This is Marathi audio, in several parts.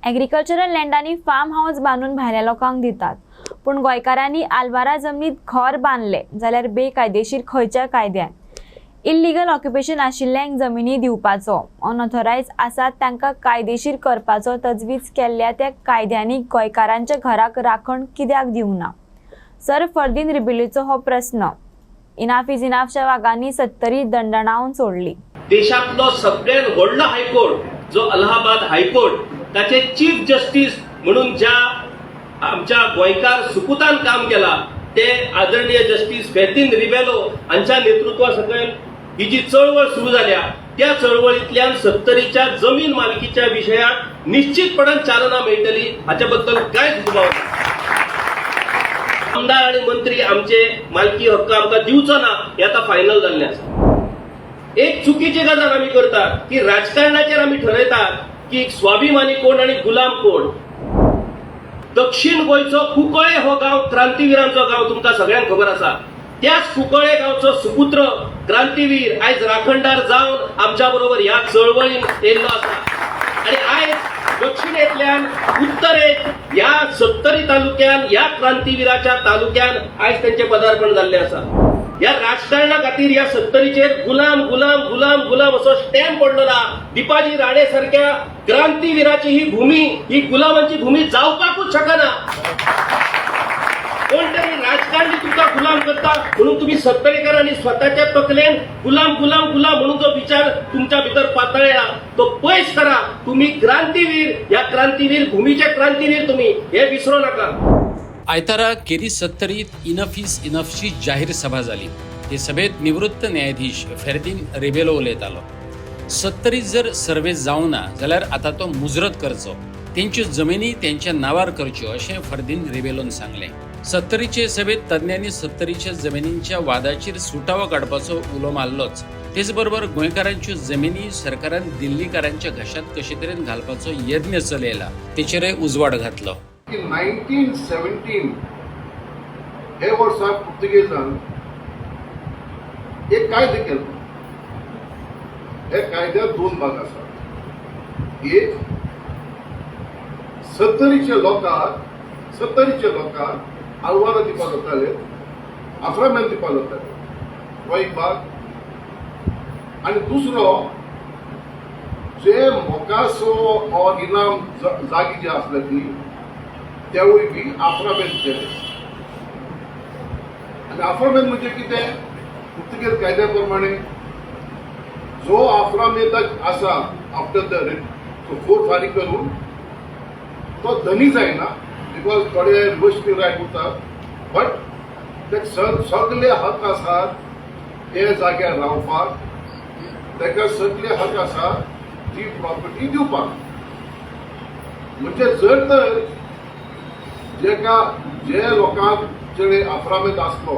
ॲग्रिकल्चरल लँडांनी फार्म हाऊस बांदून भायल्या लोकांक दितात, पूण गोंयकारांनी आल्वारा जमनीत घर बांदले जाल्यार बेकायदेशीर खंयच्या कायद्यान इल्लीगल ऑक्युपेशन आशिल्ल्यांक जमिनी दिवपाचो, अनऑथरायज आसात तांकां कायदेशीर करपाचो तजवीज केल्ल्या त्या कायद्यांनी गोंयकारांच्या घराक राखण कित्याक दिवना? सर फर्दीन रिबेलोचो हो प्रस्न इनाफ इज इनाफच्या वागांनी 70 दंडणावन सोडली. देशातलो सगळ्यात व्हडलो हायकोर्ट जो अलाहाबाद हायकोर्ट, ताचे चीफ जस्टिस म्हणून ज्या आमच्या गोंयकार सुपुतान काम केला ते आदरणीय जस्टिस फर्दीन रिबेलो हांच्या नेतृत्वा सकयल ही जी चळवळ सुरू झाल्या त्या चळवळींतल्यान 70च्या जमीन मालकीच्या विशयाक निश्चितपणान चालना मेळटली हाच्या बद्दल कांयच दुबाव ना. आमदार आणि मंत्री आमचे मालकी हक्क आमकां दिवचो ना हे आता फायनल जाल्लें आसा. एक चुकीची गजाल आमी करतात की राजकारणाचेर आमी ठरयतात की स्वाभिमानी कोण आणि गुलाम कोण. दक्षिण गोंयचो कुंकळे हो गांव क्रांतीवीरांचो गांव तुमकां सगळ्यांक खबर आसा. त्याच कुंकळे गांवचो सुपुत्र क्रांतीवीर आयज राखणदार जावन आमच्या बरोबर ह्या चळवळीन येयल्लो आसा. आणि आयज दक्षिणेंतल्यान उत्तरेक ह्या 70 तालुक्यान ह्या क्रांतीवीराच्या तालुक्यान आयज त्यांचे पदार्पण जाल्ले आसा. ह्या राजकारणा खातीर ह्या 70चेर गुलाम गुलाम गुलाम गुलाम असो स्टॅम्प पडलो ना. दिपाजी राणे सारख्या क्रांतीवीराची ही भूमी ही गुलामांची भूमी जावपाकूच शकना. कोणतरी राजकारणी तुमका गुलाम करता म्हणून तुम्ही 70कारांनी स्वतःच्या तकलेन गुलाम गुलाम गुलाम म्हणून जो विचार तुमच्या भितर पातळ्ळा तो पयस करा. तुम्ही क्रांतीवीर, या क्रांतीवीर भूमीचे क्रांतीवीर तुम्ही, हे विसरू नका. आयतारा केरी 70त इनफ इज इनफची जाहीर सभा जाली. हे सभेत निवृत्त न्यायाधीश फर्दीन रिबेलो उलयतालो. 70 जर सर्वे जावना जाल्यार आता तो मुजरत करचो, तेंच्यो जमिनी तेंच्या नावार करच्यो अशें फर्दीन रिबेलोन सांगलें. 70चे सभेत तज्ञांनी 70च्या जमिनींच्या वादाचेर सुटावो काडपाचो उलो मारलोच. तेच बरोबर गोंयकारांच्यो जमिनी सरकारान दिल्लीकारांच्या घशात कशे तरेन घालपाचो यत्न चलयला तेचेरय उजवाड घातलो. 1917 हे वर्सा पुर्तुगेजान एक कायदो केलो. हे कायद्यात 2 भाग आसात. एक 70च्या लोकांक आल्वारा दिवपाक जाताले, आफ्रामेंत दिवपाक जाताले, हो एक भाग. आणि दुसरो जे मोकासो और इनाम जागी जे आसले ती त्यावेळी बी आफ्रामेंत केले. आणि आफ्रामेंत म्हणजे कितें? पुर्तुगेज कायद्या प्रमाणे जो आफ्रामेंताक आसा आफ्टर द फोर फारीक करून तो धनी जायना, बिकॉज थोडे रिवर्सिबल रायट उरतात, बट ते सगळे हक आसात ते जाग्यार रावपाक, ताका सगळे हक आसा ती प्रॉपर्टी दिवपाक. म्हणजे जर तर जे लोकांक जे आफ्रामेंत आसलो,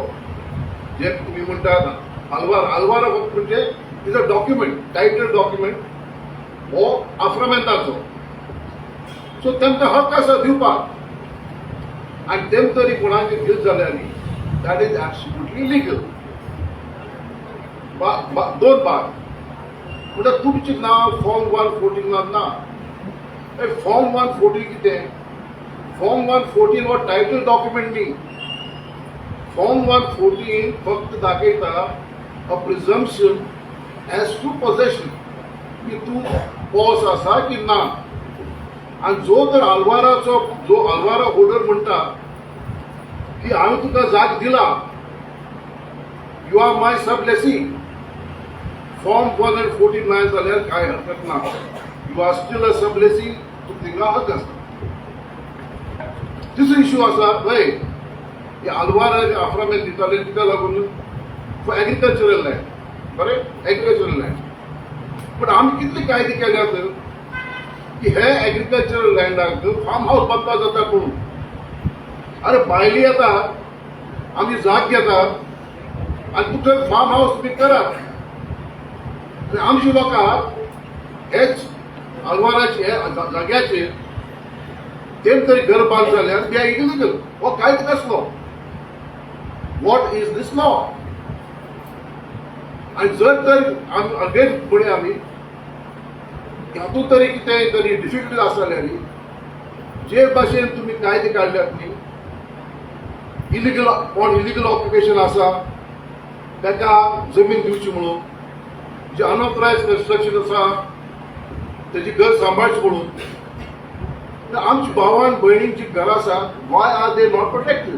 जे तुम्ही म्हणटात आल्वारा म्हणजे is a document, title document हो आफ्रामेंताचो. सो तांकां हक आसा दिवपाक. आणि तेम तरी कोणाचे गिल्ट जाल्यानी दॅट इज ॲब्सोल्युटली लिगल. 2 भाग म्हणजे तुमचें नांव फॉर्म 114 ना. फॉर्म 114 कितें? फॉर्म 114 हो टायटल डॉक्युमेंट न्ही. फॉर्म 114 फक्त दाखयता अ प्रिझम्पशन एज टू पोजेशन की तूं पॉस आसा की ना. आणि जो तर आल्वारा होल्डर म्हणटा की हांवें तुका जाग दिला, यू आर माय सबलेसिंग, फॉर्म 114 नाही जाल्यार कांय हरकत ना. यू आर स्टील अ सबलेसिंग, तुका हक आसा. तिसरो इश्यू आसा पळय, आल्वारा आफ्रामेंत दिताले तिका लागून फॉर एग्रीकल्चरल लँड, बरें, एग्रीकल्चरल लँड. पण आमी कितले कायदे केल्यात की हे एग्रीकल्चरल लँडाक फार्म हाऊस बांदपाक जाता कोण? अरे बायली येतात, आमी जाग घेतात आणि तुमचे फार्म हाऊस बी करात. आमची लोकांक हेच आल्वाराचे जाग्याचेर तेम तरी घर बांद जाल्यार दे आर इलिगल. हो कायदो कसलो? What is this law? आणि जर तर अगेन फुडें आमी हातूंत तरी कितें तरी डिफिकल्टी आसल्यानी जे भाशेन तुम्ही कायदे काढल्यात न्ही, इलिगल ऑक्युपेशन आसा ताका जमीन दिवची म्हणून, जे अनऑथरायज कन्स्ट्रक्शन आसा त्याची घर सांबाळची म्हणून, आमची भावान भयणींची घरां आसा, Y are they not protected?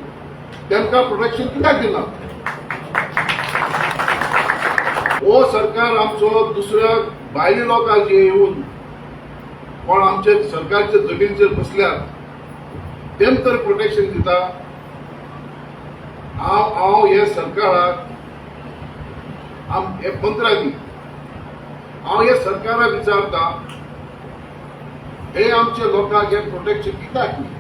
तांकां प्रोटेक्शन कित्याक दिना? हो सरकार आमचो दुसऱ्या भायल्या लोकांक जे येऊन कोण आमचे सरकारच्या जमिनीचेर बसल्यात तेम तर प्रोटेक्शन दिता. हांव हे सरकाराक हे मंत्र्यांनी हांव हे सरकाराक विचारता, हे आमच्या लोकांक हे प्रोटेक्शन कित्याक न्ही?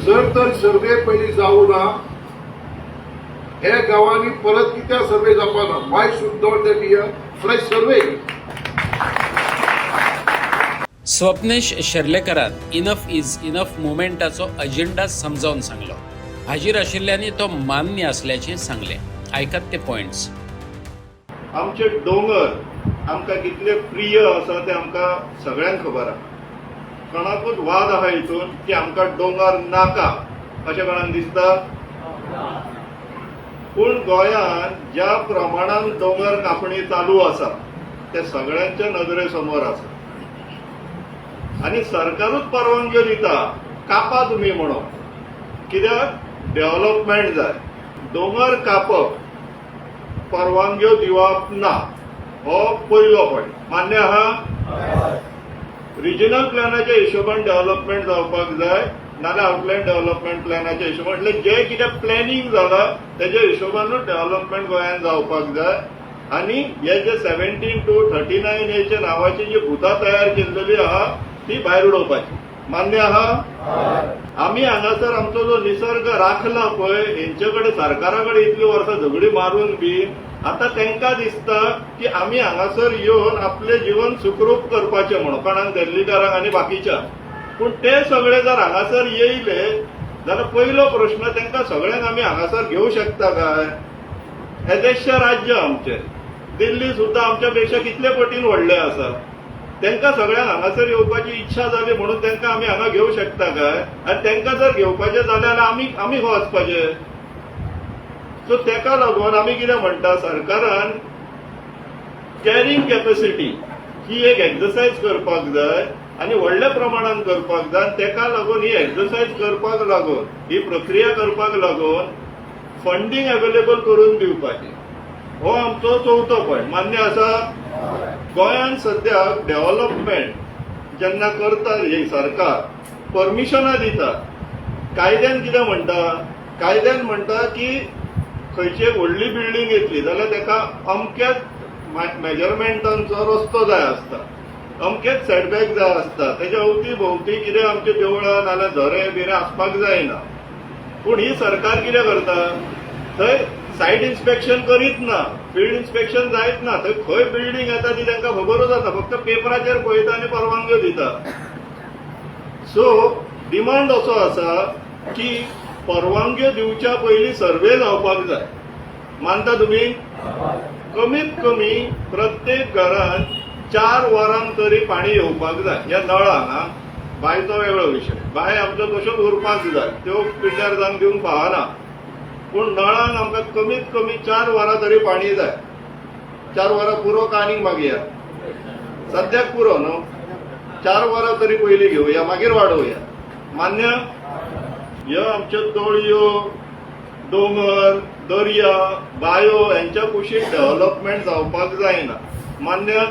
जर तर सर्वे पयलीं जावं ना, हे गांवांनी परत कित्याक सर्वे जावपाना? Why should not there be a fresh survey? Swapnesh शेर्लेकरान इनफ इज इनफ मुवमेंटाचो अजेंडा समजावून सांगलो. हाजीर आशिल्ल्यांनी तो मान्य असल्याचे सांगले. ऐकात ते पॉइंट्स. आमचे डोंगर आमकां कितले प्रिय आसा ते आमकां सगळ्यांक खबर आसा. कोणाकूच वाद आहा हितून की आमकां डोंगर नाका अशें कोणाक दिसता? पूण गोंयांत ज्या प्रमाणान दोंगर कापणी चालू आसा ते सगळ्यांच्या नदरे समोर आसा आनी सरकारूच परवानग्यो दिता कापा तुमी म्हणून. कित्याक? डेव्हलपमेंट जाय. दोंगर कापप परवानग्यो दिवप ना हो पयलो पॉयंट. मान्य आहा? रिजनल प्लॅनाच्या हिशोबान डेव्हलपमेंट जावपाक जाय, नाल्यार आउटलायन डेव्हलपमेंट प्लॅनाच्या हिशोबान, म्हणजे जे कितें प्लॅनिंग जाला तेज्या हिशोबानूच डेव्हलपमेंट गोंयांत जावपाक जाय. आनी हे जे 17 to 39A नांवाची जी भुतां तयार केल्लेली आहा ती भायर उडोवपाची. मान्य आहा? आमी हांगासर आमचो जो निसर्ग राखला पळय, हेंचे कडेन सरकारा कडेन इतली वर्सां झगडी मारून बी आतां तांकां दिसता की आमी हांगासर येवन आपलें जीवन सुखरूप करपाचें म्हणून, कोणाक दिल्लीकारांक आनी बाकीच्या. पूण ते सगळे जर हांगासर येयले जाल्यार पयलो प्रश्न, तांकां सगळ्यांक आमी हांगासर घेवं शकता काय? हे देशचे राज्य आमचे, दिल्ली सुद्दां आमच्या पेक्षा कितले पटीन व्हडले आसा. तांकां सगळ्यांक हांगासर येवपाची इच्छा जाली म्हणून तांकां आमी हांगा घेवं शकता काय? आनी तांकां जर घेवपाचें जालें जाल्यार आमी खंय वचपाचें? सो तेका लागून आमी कितें म्हणटा, सरकारान कॅरिंग कॅपॅसिटी ही एक एक्सरसायज करपाक जाय आनी व्हडल्या प्रमाणान करपाक जाय. तेका लागून ही एक्सरसायज करपाक लागून, ही प्रक्रिया करपाक लागून फंडींग अवेलेबल करून दिवपाची. हो आमचो चवथो पॉयंट. मान्य आसा? गोंयांत सद्याक डेव्हलपमेंट जेन्ना करता हे सरकार परमिशनां दिता, कायद्यान कितें म्हणटा? कायद्यान म्हणटा की खंयची व्हडली बिल्डींग येतली जाल्यार ताका अमक्याच मेजरमेंटांचो रस्तो जाय आसता, अमकेच सेटबॅक जाय आसता, तेच्या अवती भोवती कितें आमचे देवळां नाल्यार झरे बिरे आसपाक जायना. पूण ही सरकार कितें करता? थंय सायट इन्स्पेक्शन करीत ना, फिल्ड इन्स्पेक्शन जायत ना, थंय खंय बिल्डींग येता ती तांकां खबरूच आसा, फक्त पेपराचेर पळयता आनी परवानग्यो दिता. सो डिमांड असो आसा की परवानग्यो दिवच्या पयलीं सर्वे जावपाक जाय. मानता तुमी? कमीत कमी प्रत्येक घरांत 4 वरांक तरी पाणी येवपाक जाय. ह्या नळांक बांयचो वेगळो विशय, बांय आमच्यो तश्योच उरपाक जाय, त्यो पिड्ड्यार जावन दिवंक फावना. पूण नळांक आमकां कमीत कमी 4 वरां तरी पाणी जाय. 4 वरां पुरो का आनीक मागया? सद्याक पुरो न्हू. 4 वरां तरी पयलीं घेवया, मागीर वाडोवया. मान्य? ह्यो आमच्यो तळयो, दोंगर, दर्या, बांयो हेंच्या कुशीक डेव्हलपमेंट जावपाक जायना. मान्य?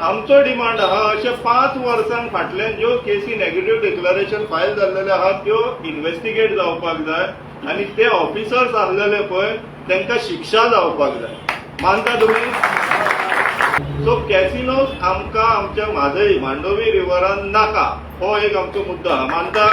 आमचो डिमांड आहा अशे 5 वर्सां फाटल्यान ज्यो केसी नेगेटिव्ह डिक्लरेशन फायल जाल्लेले आहात त्यो इन्व्हेस्टिगेट जावपाक जाय आनी ते ऑफिसर्स आसलेले पळय तांकां शिक्षा जावपाक जाय. मानता तुमी? सो कॅसिनोज आमकां आमच्या म्हादई मांडोवी रिव्हरान नाका, हो एक आमचो मुद्दो आहा. मानता?